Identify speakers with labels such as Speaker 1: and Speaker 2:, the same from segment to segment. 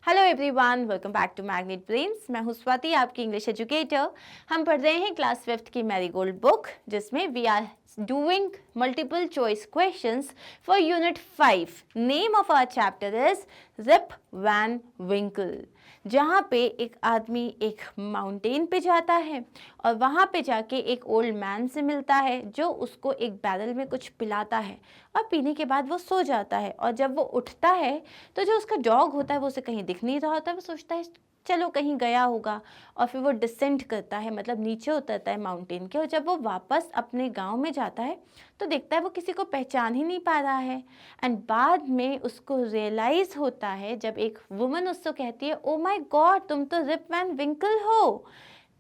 Speaker 1: Hello everyone, welcome back to Magnet Brains. मैं हूं स्वाति, आपकी इंग्लिश एजुकेटर। हम पढ़ रहे हैं क्लास 5th की मैरीगोल्ड बुक, जिसमें we are doing multiple choice questions for unit 5। Name of our chapter is Rip Van Winkle, जहाँ पे एक आदमी एक माउंटेन पे जाता है और वहाँ पे जाके एक ओल्ड मैन से मिलता है जो उसको एक बैरल में कुछ पिलाता है और पीने के बाद वो सो जाता है। और जब वो उठता है तो जो उसका डॉग होता है वो उसे कहीं दिख नहीं रहा होता है। वो सोचता है चलो कहीं गया होगा, और फिर वो डिसेंड करता है, मतलब नीचे उतरता है माउंटेन के। और जब वो वापस अपने गांव में जाता है तो देखता है वो किसी को पहचान ही नहीं पा रहा है। एंड बाद में उसको रियलाइज होता है जब एक वुमन उसको कहती है, ओ माय गॉड, तुम तो रिप वैन विंकल हो,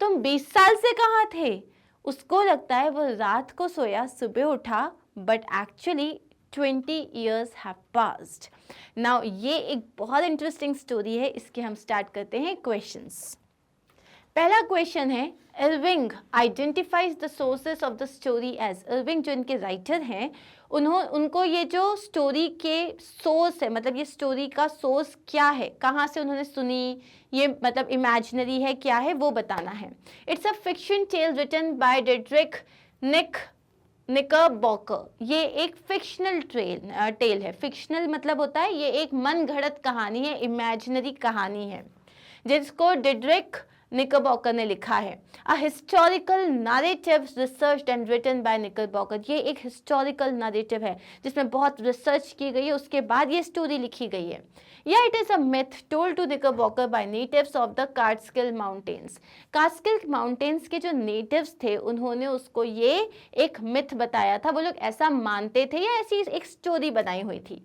Speaker 1: तुम 20 साल से कहाँ थे। उसको लगता है वो रात को सोया, सुबह उठा, but actually 20 years have passed. Now ये एक बहुत इंटरेस्टिंग स्टोरी है। इसके हम स्टार्ट करते हैं क्वेश्चंस। पहला क्वेश्चन है, Irving identifies the sources of the story as. Irving जो इनके राइटर हैं, उनको ये जो स्टोरी के सोर्स है, मतलब ये स्टोरी का सोर्स क्या है, कहाँ से उन्होंने सुनी, ये मतलब इमेजिनरी है क्या है, वो बताना है। It's a fiction tale written by Diedrich Knickerbocker. ये एक फिक्शनल टेल है। फिक्शनल मतलब होता है ये एक मन घड़त कहानी है, इमेजिनरी कहानी है, जिसको डिड्रिक निकरबॉकर ने लिखा है। A historical narrative researched and written by Knickerbocker. ये एक हिस्टोरिकल नैरेटिव है जिसमें बहुत रिसर्च की गई है, उसके बाद ये स्टोरी लिखी गई है। या it is a myth told to Knickerbocker by natives of the Kaatskill mountains. Kaatskill mountains के जो नेटिव्स थे उन्होंने उसको ये एक मिथ बताया था, वो लोग ऐसा मानते थे या ऐसी एक स्टोरी बनाई हुई थी।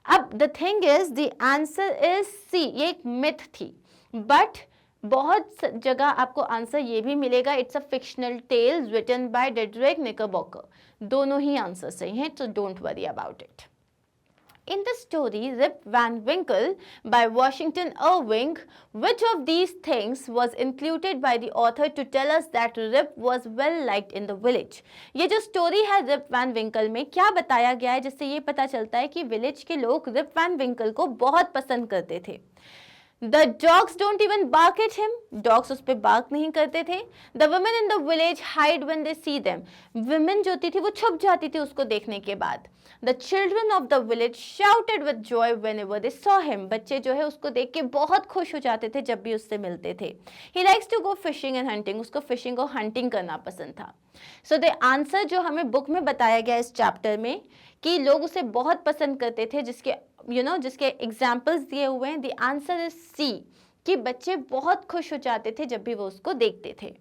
Speaker 1: अब the thing is, the answer is C. ये एक मिथ थी, बट बहुत जगह आपको आंसर ये भी मिलेगा, it's a fictional tale written by Diedrich Knickerbocker. दोनों ही आंसर सही हैं, तो don't worry about it. In the story Rip Van Winkle by Washington Irving, which of these things was included by the author to tell us that Rip was well liked in the village? ये जो story है rib Van विंकल में, क्या बताया गया है जिससे ये पता चलता है कि विलेज के लोग रिप वैन विंकल को बहुत पसंद करते थे। The dogs don't even bark at him. Dogs उस पे bark नहीं करते थे. The women in the village hide when they see them. Women जो होती थी वो छुप जाती थी उसको देखने के बाद. The children of the village shouted with joy whenever they saw him. बच्चे जो है उसको देख के बहुत खुश हो जाते थे जब भी उससे मिलते थे. He likes to go fishing and hunting. उसको fishing और hunting करना पसंद था. So the answer जो हमें बुक में बताया गया इस चैप्टर में कि लोग उसे बहुत पसंद करते थे, जिसके जिसके एग्जाम्पल्स दिए हुए हैं, द आंसर इज सी, कि बच्चे बहुत खुश हो जाते थे जब भी वो उसको देखते थे।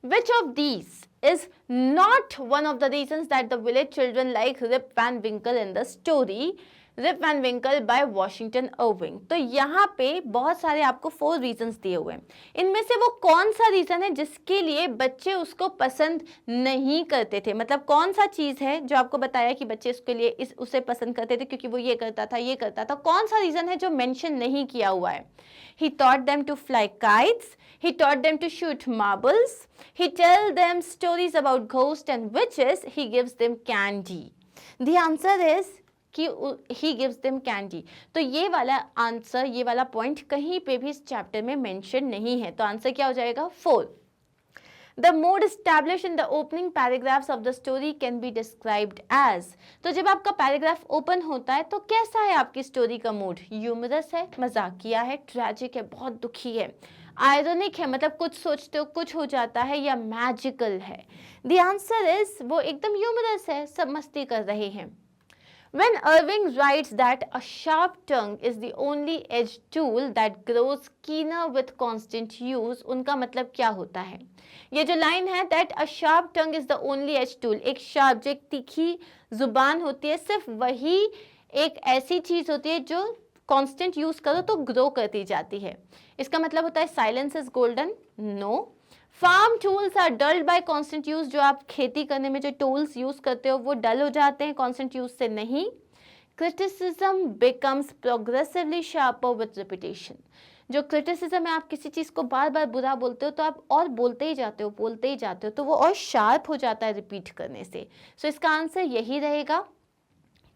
Speaker 1: Which of these is not one of the reasons that the village children like Rip Van Winkle in the story Rip Van Winkle by Washington Irving? तो यहाँ पे बहुत सारे आपको 4 रीजंस दिए हुए हैं। इनमें से वो कौन सा रीजन है जिसके लिए बच्चे उसको पसंद नहीं करते थे, मतलब कौन सा चीज है जो आपको बताया कि बच्चे उसके लिए उसे पसंद करते थे क्योंकि वो ये करता था, ये करता था। कौन सा रीजन है जो मेंशन नहीं किया हुआ है? He taught them to fly kites. He taught them to shoot marbles. He tell them stories about ghosts and witches. He gives them candy. The answer is कि he gives them candy. तो ये वाला answer, ये वाला point कहीं पे भी इस चैप्टर में मेंशन नहीं है, तो आंसर क्या हो जाएगा? 4. The mood established in the opening paragraphs of the story can be described as. तो जब आपका पैराग्राफ ओपन होता है तो कैसा है आपकी स्टोरी का मूड? ह्यूमरस है, मजाकिया है, ट्रैजिक है, बहुत दुखी है, आयरनिक है, मतलब कुछ सोचते हो कुछ हो जाता है, या मैजिकल है? द आंसर इज वो एकदम ह्यूमरस है, सब मस्ती कर रहे हैं। When Irving writes that a sharp tongue is the only edged tool that grows keener with constant use, उनका मतलब क्या होता है? ये जो लाइन है, that a sharp tongue is the only edged tool, एक शार्प, जो एक तीखी जुबान होती है, सिर्फ वही एक ऐसी चीज होती है जो कांस्टेंट यूज करो तो ग्रो करती जाती है। इसका मतलब होता है silence is golden? No. Farm tools are dulled by constant use, जो आप खेती करने में जो टूल्स यूज करते हो वो डल हो जाते हैं कांस्टेंट यूज से नहीं। Criticism becomes progressively sharper with repetition, जो क्रिटिसिज्म है, आप किसी चीज को बार बार बुरा बोलते हो तो आप और बोलते ही जाते हो, बोलते ही जाते हो, तो वो और शार्प हो जाता है रिपीट करने से। सो इसका आंसर यही रहेगा,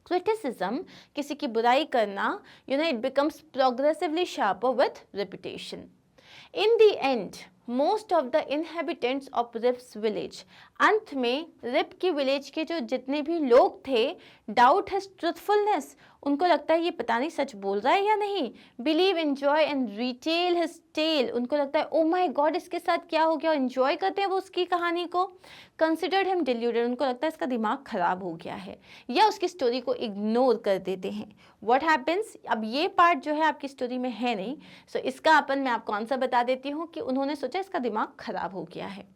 Speaker 1: क्रिटिसिज्म, किसी की बुराई करना, it becomes progressively sharper with reputation. In the end most of the inhabitants of Rip's village, अंत में रिप की विलेज के जो जितने भी लोग थे, डाउट हिज ट्रूथफुलनेस, उनको लगता है ये पता नहीं सच बोल रहा है या नहीं. Believe, enjoy and retell his tale, उनको लगता है ओ माय गॉड इसके साथ क्या हो गया, एंजॉय करते हैं वो उसकी कहानी को. कंसिडर्ड हिम डिल्यूडेड, उनको लगता है इसका दिमाग खराब हो गया है, या उसकी स्टोरी को इग्नोर कर देते हैं. व्हाट हैपेंस, अब ये पार्ट जो है आपकी स्टोरी में है नहीं, सो इसका अपन मैं आपको आंसर बता देती हूँ कि उन्होंने सोचा इसका दिमाग खराब हो गया है.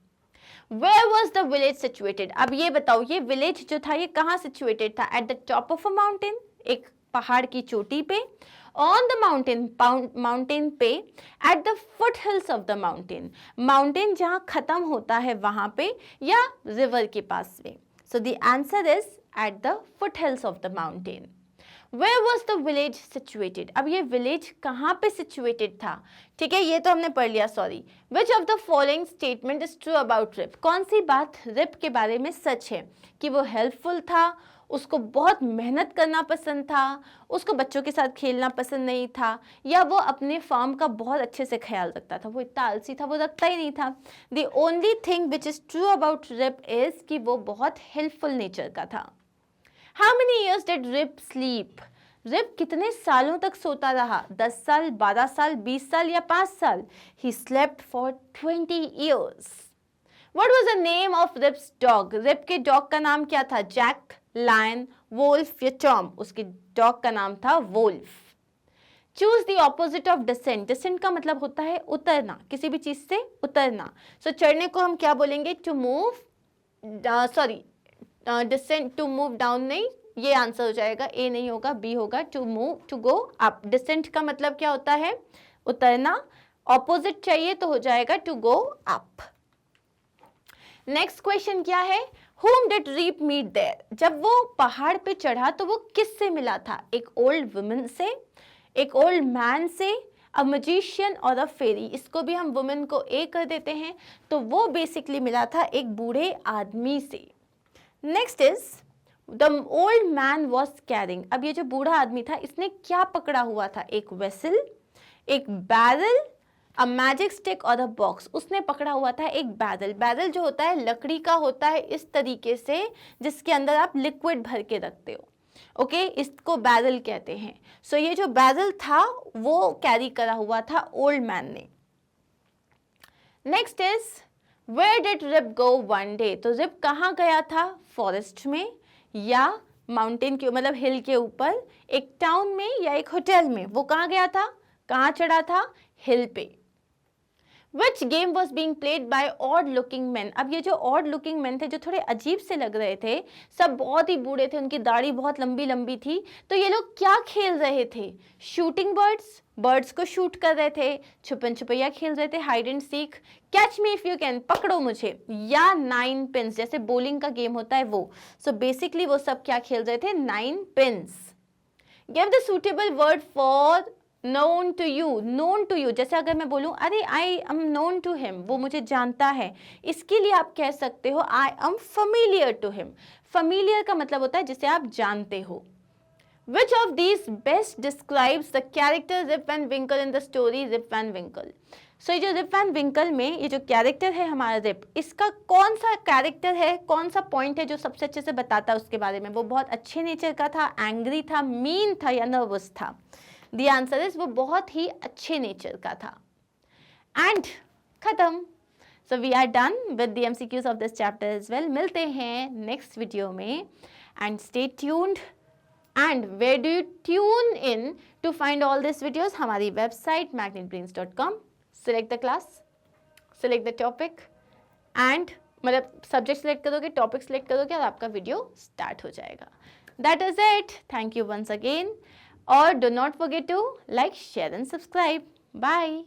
Speaker 1: Where was the village situated? अब ये बताओ, ये विलेज जो था ये कहाँ सिचुएटेड था? At the top of a mountain, एक पहाड़ की चोटी पे. ऑन द माउंटेन पे. At the foot hills of the mountain, mountain जहाँ खत्म होता है वहां पे, या रिवर के पास में. So the answer is at the foot hills of the mountain. Where was the village situated? अब ये विलेज कहाँ पे सिचुएटेड था? ठीक है, ये तो हमने पढ़ लिया. Sorry. Which of the following statement is true about Rip? कौन सी बात रिप के बारे में सच है? कि वो हेल्पफुल था, उसको बहुत मेहनत करना पसंद था, उसको बच्चों के साथ खेलना पसंद नहीं था, या वो अपने फार्म का बहुत अच्छे से ख्याल रखता था. वो इतना आलसी था, वो रखता ही नहीं था. The only thing which is true about Rip is कि वो बहुत हेल्पफुल नेचर का था. How many years did Rip sleep? Rip कितने सालों तक सोता रहा? 10 साल, 12 साल, 20 साल या 5 साल? He slept for 20 years. What was the name of Rip's dog? Rip के डॉग का नाम क्या था? जैक, लायन, वोल्फ या टॉम? उसके डॉग का नाम था Wolf. Choose the opposite of descent. Descent का मतलब होता है उतरना, किसी भी चीज से उतरना. So चढ़ने को हम क्या बोलेंगे? To move, descent, to move down नहीं, ये आंसर हो जाएगा. ए नहीं होगा, बी होगा. To move, to go up. Descent का मतलब क्या होता है? उतरना. ऑपोजिट चाहिए तो हो जाएगा to go up. Next question क्या है? Whom did Reap meet there? जब वो पहाड़ पे चढ़ा तो वो किससे मिला था? एक ओल्ड वुमन से, एक ओल्ड मैन से, अ मजिशियन और अ फेरी. इसको भी हम वुमन को ए कर देते हैं, तो वो बेसिकली मिला था एक बूढ़े आदमी से. Next is the old man was carrying. अब ये जो बूढ़ा आदमी था इसने क्या पकड़ा हुआ था? एक वेसल, एक बैरल, अ मैजिक स्टिक और अ बॉक्स. उसने पकड़ा हुआ था एक बैरल. बैरल जो होता है लकड़ी का होता है इस तरीके से, जिसके अंदर आप लिक्विड भर के रखते हो. ओके, इसको बैरल कहते हैं. सो ये जो बैरल था वो कैरी करा हुआ था ओल्ड मैन ने. Next is Where did Rip go one day? तो रिप कहाँ गया था? फॉरेस्ट में, या माउंटेन के मतलब हिल के ऊपर, एक टाउन में या एक होटल में. वो कहाँ गया था? कहाँ चढ़ा था? हिल पे. Which game was being played by odd looking men? अब ये जो odd looking men थे, जो थोड़े अजीब से लग रहे थे, सब बहुत ही बूढ़े थे, उनकी दाढ़ी बहुत लंबी लंबी थी, तो ये लोग क्या खेल रहे थे? शूटिंग बर्ड्स, बर्ड्स को शूट कर रहे थे, छुपन छुपैया खेल रहे थे, hide and seek, catch me if you can, पकड़ो मुझे, या 9 पिन्स, जैसे बोलिंग का गेम होता है वो. सो बेसिकली वो सब क्या खेल रहे थे? 9 pins. Give the suitable word for known to you. known to you, जैसे अगर मैं बोलूँ अरे I am known to him, वो मुझे जानता है, इसके लिए आप कह सकते हो I am familiar to him. familiar का मतलब होता है जिसे आप जानते हो. Which of these best describes the character Rip Van Winkle in the story Rip Van Winkle? So ये जो Rip Van Winkle में ये जो कैरेक्टर है हमारा रिप, इसका कौन सा कैरेक्टर है, कौन सा पॉइंट है जो सबसे अच्छे से बताता है उसके बारे में? वो बहुत अच्छे नेचर का था, एंग्री था, मीन था या नर्वस था? The answer is वो बहुत ही अच्छे नेचर का था. And खत्म. So we are done with the MCQs of this chapter as well. मिलते हैं next video में. And stay tuned. And where do you tune in to find all these videos? हमारी website magnetbrains.com. Select the class, select the topic, and मतलब subject select करोगे, topic select करोगे और आपका video start हो जाएगा. That is it. Thank you once again. Or do not forget to like, share and subscribe. Bye.